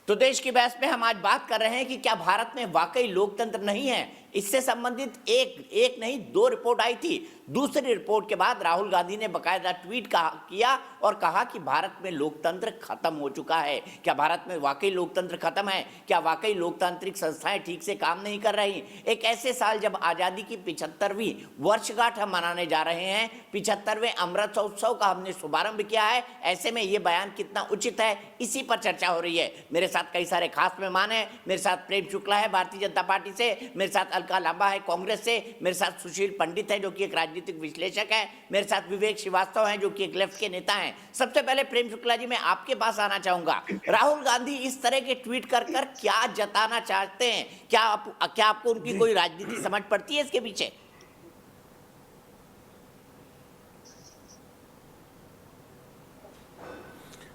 तो देश की बहस में हम आज बात कर रहे हैं कि क्या भारत में वाकई लोकतंत्र नहीं है। इससे संबंधित एक नहीं दो रिपोर्ट आई थी। दूसरी रिपोर्ट के बाद राहुल गांधी ने बकायदा ट्वीट किया और कहा कि भारत में लोकतंत्र खत्म हो चुका है। क्या भारत में वाकई लोकतंत्र खत्म है? क्या वाकई लोकतांत्रिक संस्थाएं ठीक से काम नहीं कर रही? एक ऐसे साल जब आज़ादी की 75वीं वर्षगांठ हम मनाने जा रहे हैं, 75वें अमृत उत्सव का हमने शुभारंभ किया है, ऐसे में ये बयान कितना उचित है, इसी पर चर्चा हो रही है। मेरे साथ कई सारे खास मेहमान हैं। मेरे साथ प्रेम शुक्ला है भारतीय जनता पार्टी से, मेरे साथ अलका लांबा है कांग्रेस से, मेरे साथ सुशील पंडित है जो कि एक राजनीतिक विश्लेषक है, मेरे साथ विवेक श्रीवास्तव हैं जो कि एक लेफ्ट के नेता हैं। सबसे पहले प्रेम शुक्ला जी, मैं आपके पास आना चाहूंगा। राहुल गांधी इस तरह के ट्वीट कर क्या जताना चाहते हैं? क्या आपको उनकी कोई राजनीति समझ पड़ती है इसके पीछे?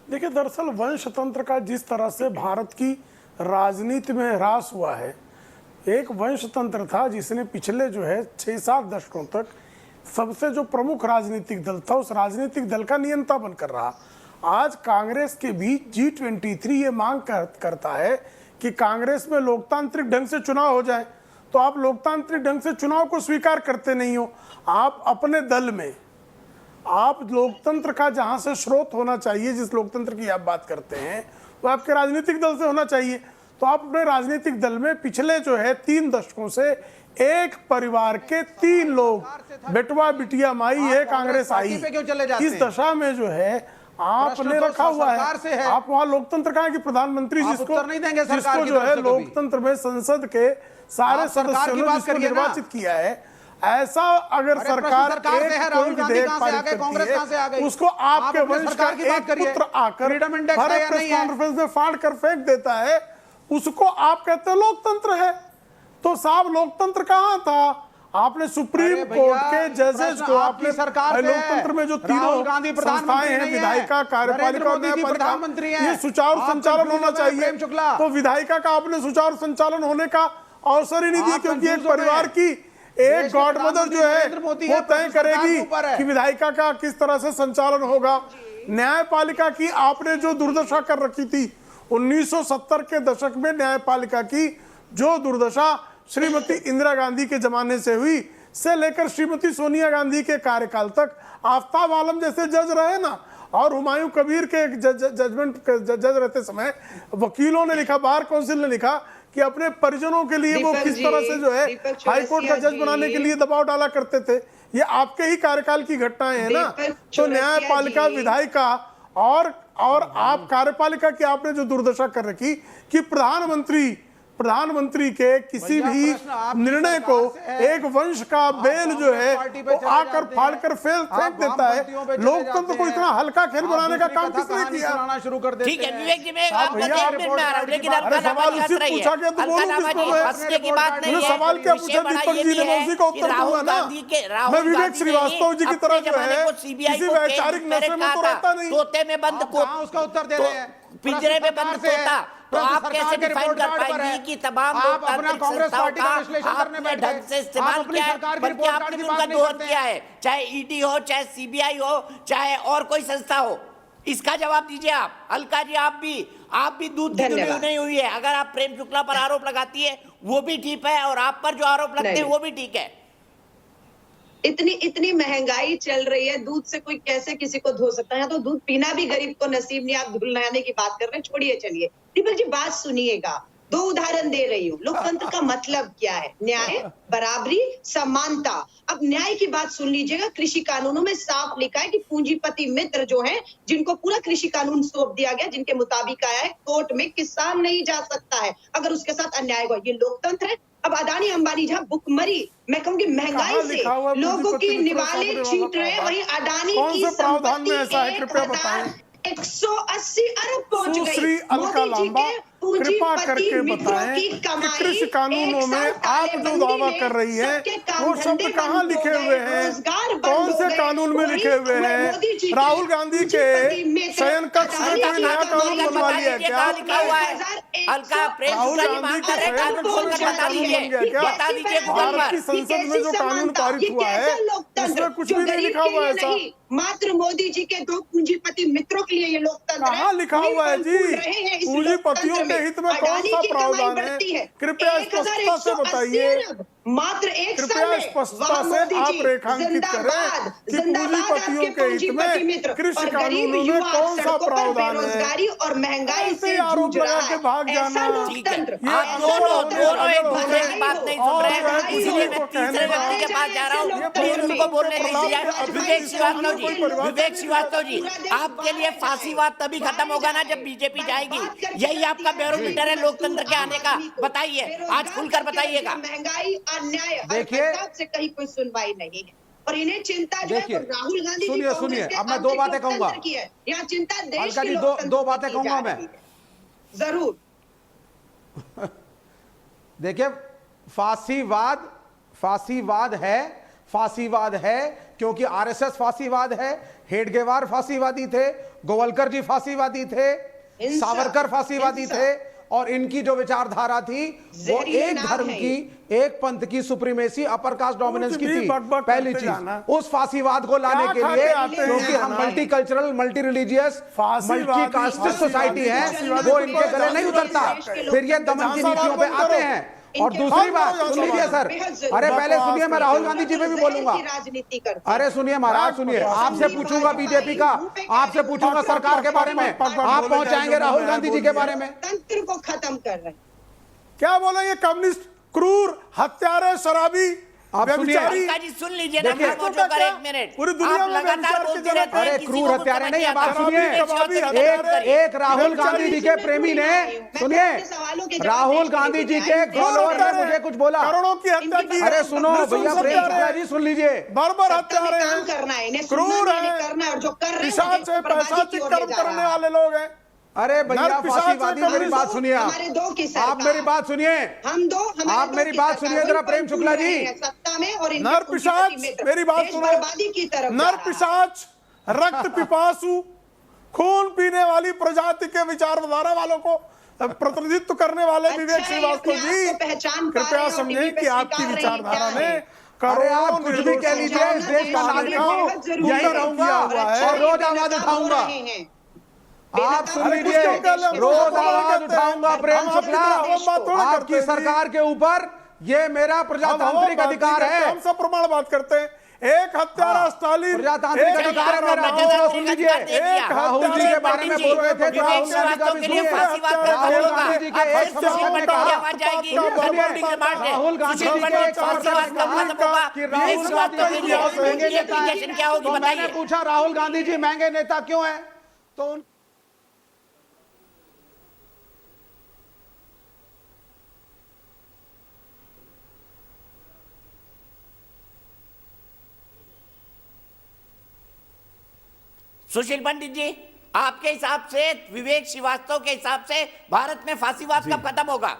देखिए, दरअसल वंशतंत्र का जिस तरह से भारत की राजनीति में ह्रास हुआ है, एक वंशतंत्र था जिसने पिछले जो है 6-7 दशकों तक सबसे जो प्रमुख राजनीतिक दल था, उस राजनीतिक दल का नियंता बनकर रहा। आज कांग्रेस के बीच G23 ये मांग करता है कि कांग्रेस में लोकतांत्रिक ढंग से चुनाव हो जाए। तो आप लोकतांत्रिक ढंग से चुनाव को स्वीकार करते नहीं हो। आप अपने दल में, आप लोकतंत्र का जहां से स्रोत होना चाहिए, जिस लोकतंत्र की आप बात करते हैं, वो आपके राजनीतिक दल से होना चाहिए। तो आप अपने राजनीतिक दल में पिछले जो है 3 दशकों से एक परिवार के 3 लोग, बेटवा बिटिया माई है, कांग्रेस आई, इस दशा में जो है आपने रखा हुआ है। आप वहां लोकतंत्र कहा कि प्रधानमंत्री जिसको जो है लोकतंत्र में संसद के सारे सदस्यों ने जिसको निर्वाचित किया है, ऐसा अगर सरकार एक कोई विधेयक पारित करती है, उसको आपके वंश का एक पुत्र आकर हर एक प्रेस कॉन्फ्रेंस में फाड़ कर फेंक देता है, उसको आप कहते हैं लोकतंत्र है। तो साहब, लोकतंत्र कहाँ था? आपने सुप्रीम कोर्ट के जजेस को, आपने लोकतंत्र में जो तीनों संस्थाएं हैं, विधायिका, कार्यपालिका और न्यायपालिका, ये सुचारू संचालन होना चाहिए। तो विधायिका का आपने सुचारू संचालन होने का अवसर ही नहीं दिया, क्योंकि एक परिवार की एक गॉड मदर जो है वो तय करेगी कि विधायिका का किस तरह से संचालन होगा। न्यायपालिका की आपने जो दुर्दशा कर रखी थी 1970 के दशक में, न्यायपालिका की जो दुर्दशा श्रीमती इंदिरा गांधी के जमाने से हुई, से लेकर श्रीमती सोनिया गांधी के कार्यकाल तक, आफ्ताब आलम जैसे जज रहे ना, और हुमायूं कबीर के जज रहते समय वकीलों ने लिखा, बार काउंसिल ने लिखा कि अपने परिजनों के लिए वो किस तरह से जो है हाईकोर्ट का जज बनाने के लिए दबाव डाला करते थे। ये आपके ही कार्यकाल की घटनाएं हैं ना। तो न्यायपालिका, विधायिका और आप कार्यपालिका की आपने जो दुर्दशा कर रखी कि प्रधानमंत्री के किसी भी निर्णय को एक वंश का बेल जो है वो आकर फाड़कर फेंक देता है। लोकतंत्र को इतना हल्का खेल बनाने का काम किसने किया? ठीक है विवेक जी, मैं आपका 1 मिनट में आ रहा हूं, लेकिन अलका लांबा जी हंस रही है। अलका लांबा जी हंसने की बात नहीं है, सवाल क्या पूछा दीपक जी ने, मैं उसी का उत्तर दूंगा ना। मैं विवेक श्रीवास्तव जी की तरह जो है किसी वैचारिक नशे में तो रहता नहीं। तोते में बंद को उसका उत्तर दे रहे हैं, पिंजरे में बंद तोता, तो आप कैसे डिफाइन कर पाएंगे कि तमाम लोकतांत्रिक संस्थाओं का आपने ढंग से इस्तेमाल किया है, बल्कि आपने भी उनका दोहन किया है, चाहे ईडी हो, चाहे सीबीआई हो, चाहे और कोई संस्था हो। इसका जवाब दीजिए आप। अलका जी, आप भी दूध की दुनिया नहीं हुई है। अगर आप प्रेम शुक्ला पर आरोप लगाती है वो भी ठीक है, और आप पर जो आरोप लगते हैं वो भी ठीक है। इतनी महंगाई चल रही है, दूध से कोई कैसे किसी को धो सकता है? तो दूध पीना भी गरीब को नसीब नहीं। आप धुलनाने की बात कर रहे हैं, छोड़िए, चलिए दीपक जी बात सुनिएगा। 2 उदाहरण दे रही हूँ। लोकतंत्र का मतलब क्या है? न्याय, बराबरी, समानता। अब न्याय की बात सुन लीजिएगा। कृषि कानूनों में साफ लिखा है कि पूंजीपति मित्र जो है, जिनको पूरा कृषि कानून सौंप दिया गया, जिनके मुताबिक आया है, कोर्ट में किसान नहीं जा सकता है अगर उसके साथ अन्याय हुआ। ये लोकतंत्र है। अब अदानी अंबानी जहाँ भुखमरी, मैं कहूंगी महंगाई से लोगों की निवाले छीट रहे, वहीं अडानी की संपत्ति 180 अरब पहुंच गई। अलका लांबा, कृपा करके बताएं कि कृषि कानूनों में आप जो दावा कर रही है वो शब्द कहाँ लिखे हुए हैं? कौन से कानून में लिखे हुए हैं? राहुल गांधी के शयन कक्ष में कोई नया कानून बनवा लिया क्या? राहुल गांधी के शयन कक्ष में कानून बन गया क्या? भारत की संसद में जो कानून पारित हुआ है उसमें कुछ भी नहीं लिखा हुआ है ऐसा। मात्र मोदी जी के 2 पूंजीपति मित्रों के लिए ये लोकतंत्र है। कहाँ लिखा वही हुआ है फल जी? फूल रहे हैं इस पूंजीपतियों लोकतंत्र के हित में कौन अडानी सा की कमाई प्रावधान है? बढ़ती है। कृपया स्पष्टता से 1180 बताइए। अरब मात्र एक कृपया साल में। स्पष्टता वाह से मोदी आप जी, रेखांकित जिंदाबाद, करें कि जिंदाबाद पूंजीपतियों आपके के हित पूंजीपति में मित्र। कृषि और गरीब कानूनों में युवा कौन सा सड़कों पर प्रावधान है? बेरोजगारी और महंगाई ऐसे से आरोप जूझ लगा रहा के है। भाग ऐसा जाना। लोकतंत्र, ठीक है। आप ऐसा दोनों लोकतंत्र, एक दूसरे की बधाई बात हो, नहीं सुन रहे हैं, बधाई इसलिए हो। मैं तीसरे व्यक्ति के पास जा रहा हूँ। ऐसे प्लीज लोकतंत्र उनको बोलने में दीजिए। ऐसे विवेक श्रीवास्तव जी, लोकतंत्र विवेक श्रीवास्तव जी, पूरा देश आपके लिए बाहर फांसीवाद जाए, तभी खत्म होगा ना जब बीजेपी बात जाएगी। करके यही आपका रखती है। बैरोमीटर है लोकतंत्र के आने का। आदमी को बताइए, आज बेरोजगार खुलकर करके बताइएगा। रखिए, महंगाई, अन्याय और देखिए- फसाद से कहीं कोई सुनवाई नहीं है। और इन्हें चिंता जो है देखिए, वो राहुल गांधी जी सुनिए, कांग्रेस सुनिए, के अब मैं दो आंतरिक बातें कहूंगा। लोकतंत्र की है। यहाँ चिंता देश अलका के जी, लोकतंत्र दो की बातें की कहूंगा जा मैं। रही है। जरूर। देखिए, फांसीवाद है क्योंकि आरएसएस फांसीवाद है, हेडगेवार फांसीवादी थे, गोवलकर जी फांसीवादी थे, हिंसा, सावरकर फांसीवादी हिंसा। थे, और इनकी जो विचारधारा थी वो जहरीले एक नाम धर्म है की, एक पंथ की सुप्रीमेसी, अपर कास्ट डोमिनेंस की कुछ भी थी। बक-बक पहली करते चीज जाना। उस फांसीवाद को लाने क्या के खाते लिए, आते हैं क्योंकि हम जनाब? मल्टी कल्चरल, मल्टी रिलीजियस, फांसीवादी- मल्टी कास्टिस्ट सोसाइटी है, फांसीवादी वो को इनके गले नहीं उतरता। फिर ये दमन की नीतियों पे आते हैं। और दूसरी बात सुन लीजिए सर, अरे पहले सुनिए, मैं राहुल गांधी जी पे भी बोलूंगा। राजनीति करते हैं। अरे सुनिए महाराज, सुनिए, आपसे पूछूंगा बीजेपी का, आपसे पूछूंगा सरकार के बारे में, आप पहुंचाएंगे राहुल गांधी जी के बारे में। तंत्र को खत्म कर रहे हैं। क्या बोलेंगे? कम्युनिस्ट, क्रूर, हत्यारे, शराबी, आप सुनिए। व्यभिचारी। अलका जी सुन लीजिए ना, देखिए- खामोश होकर एक मिनट। पूरी दुनिया आप में लगातार व्यभिचार बोलते की जगह रहते हैं, अरे किसी क्रूर को हत्यारे समझ नहीं, आता। बात सुनिए। कबाबी, एक राहुल गांधी जी के प्रेमी ने, सुनिए, राहुल गांधी जी के एक फॉलोअर ने मुझे कुछ बोला। करोड़ों की हत्या की है। अरे सुनो निःशुल्क भैया, प्रेम हत्यारे शुक्ला हैं। जी सुन लीजिए। बर्बर सत्ता में हत्यारे काम हैं, करना है, इन्हें क्रूर सुनना नहीं, हैं, करना है, और जो कर रहे हैं पिशाच है, बर्बादी की पैशाचिक ओर ले कर्म जा करने रहा है। वाले लोग हैं। अरे भैया, नर पिशाच फांसीवादी, है, मेरी बात सुनिए। हमारे दो की सरकार। आप मेरी बात सुनिए। हम दो, हमारे आप दो मेरी की बात सरकार। सुनिए वही जरा, फल प्रेम फूल शुक्ला रहे जी। हैं सत्ता में, और इनके नर पूंजीपति पिशाच, मित्र मेरी बात देश सुनो। बर्बादी की तरफ जा नर रहा है। पिशाच, रक्त पिपासु, खून पीने वाली प्रजाति के विचारधारा वालों को प्रतिनिधित्व करने वाले अच्छा विवेक है, श्रीवास्तव अपने जी, आप को पहचान पा रहे कृपया हैं और समझें टीवी पे कि आपकी स्वीकार रहे हैं विचारधारा क्या ने है। अरे आप करोड़ों कुछ भी कह लीजिए, इस देश का नागरिक हूँ, यही रहूंगा और रोज आवाज उठाऊंगा। आप सुन अरे कुछ लीजिए, क्यों कह रहे हो? रोज हम आवाज कहते हैं। उठाऊंगा प्रेम हम आपकी शुक्ला। तरह हम बात थोड़ा आपकी करते हैं जी। सरकार के ऊपर ये मेरा हम प्रजातांत्रिक बात अधिकार नहीं करते, है। हम सब प्रमाण बात करते हैं। एक हत्यारा हाँ, स्टालिन, प्रजातांत्रिक एक अधिकार है हत्यारा मेरा। राहुल, दूसरा सुन लीजिए, एक राहुल जी के बारे में बोल रहे थे, तो राहुल गांधी का भी सुनिए। राहुल गांधी जी के एक समर्थक ने कहा, राहुल गांधी जी के एक समर्थक ने कहा कि राहुल गांधी जी बहुत महंगे नेता हैं। तो मैंने पूछा, राहुल गांधी जी महंगे नेता क्यों हैं? तो सुशील पंडित जी, आपके हिसाब से, विवेक श्रीवास्तव के हिसाब से, भारत में फांसीवाद कब खत्म होगा?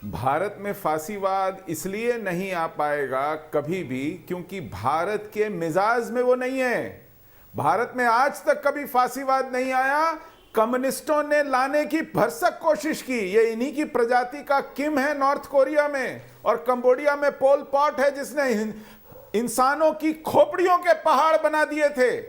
भारत में फांसीवाद इसलिए नहीं आ पाएगा कभी भी क्योंकि भारत के मिजाज में वो नहीं है। भारत में आज तक कभी फांसीवाद नहीं आया। कम्युनिस्टों ने लाने की भरसक कोशिश की। ये इन्हीं की प्रजाति का किम है नॉर्थ कोरिया में, और कंबोडिया में पोल पॉट है जिसने इंसानों की खोपड़ियों के पहाड़ बना दिए थे।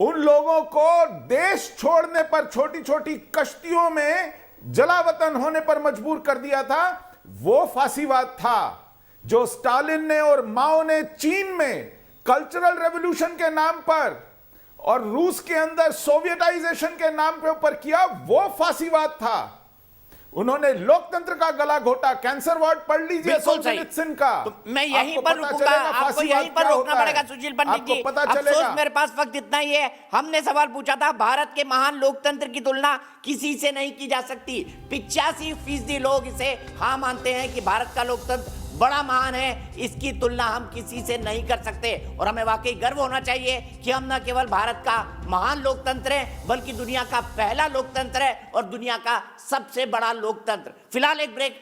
उन लोगों को देश छोड़ने पर, छोटी छोटी कश्तियों में जलावतन होने पर मजबूर कर दिया था। वो फांसीवाद था जो स्टालिन ने और माओ ने चीन में कल्चरल रेवोल्यूशन के नाम पर और रूस के अंदर सोवियटाइजेशन के नाम पे ऊपर किया। वो फांसीवाद था। उन्होंने लोकतंत्र का गला घोटा। कैंसर वार्ड पढ़ लीजिए सोल्जेनित्सिन का। तो मैं यहीं आपको पर पता रुकूंगा, चलेगा आपको फांसीवाद यहीं पर क्या रोकना होता पड़ेगा है। सुशील पंडित जी। आपको पता अफसोस चलेगा। मेरे पास वक्त इतना ही है। हमने सवाल पूछा था, भारत के महान लोकतंत्र की तुलना किसी से नहीं की जा सकती। 85% लोग इसे हाँ मानते हैं कि भारत का लोकतंत्र बड़ा महान है, इसकी तुलना हम किसी से नहीं कर सकते। और हमें वाकई गर्व होना चाहिए कि हम न केवल भारत का महान लोकतंत्र है, बल्कि दुनिया का पहला लोकतंत्र है और दुनिया का सबसे बड़ा लोकतंत्र। फिलहाल एक ब्रेक।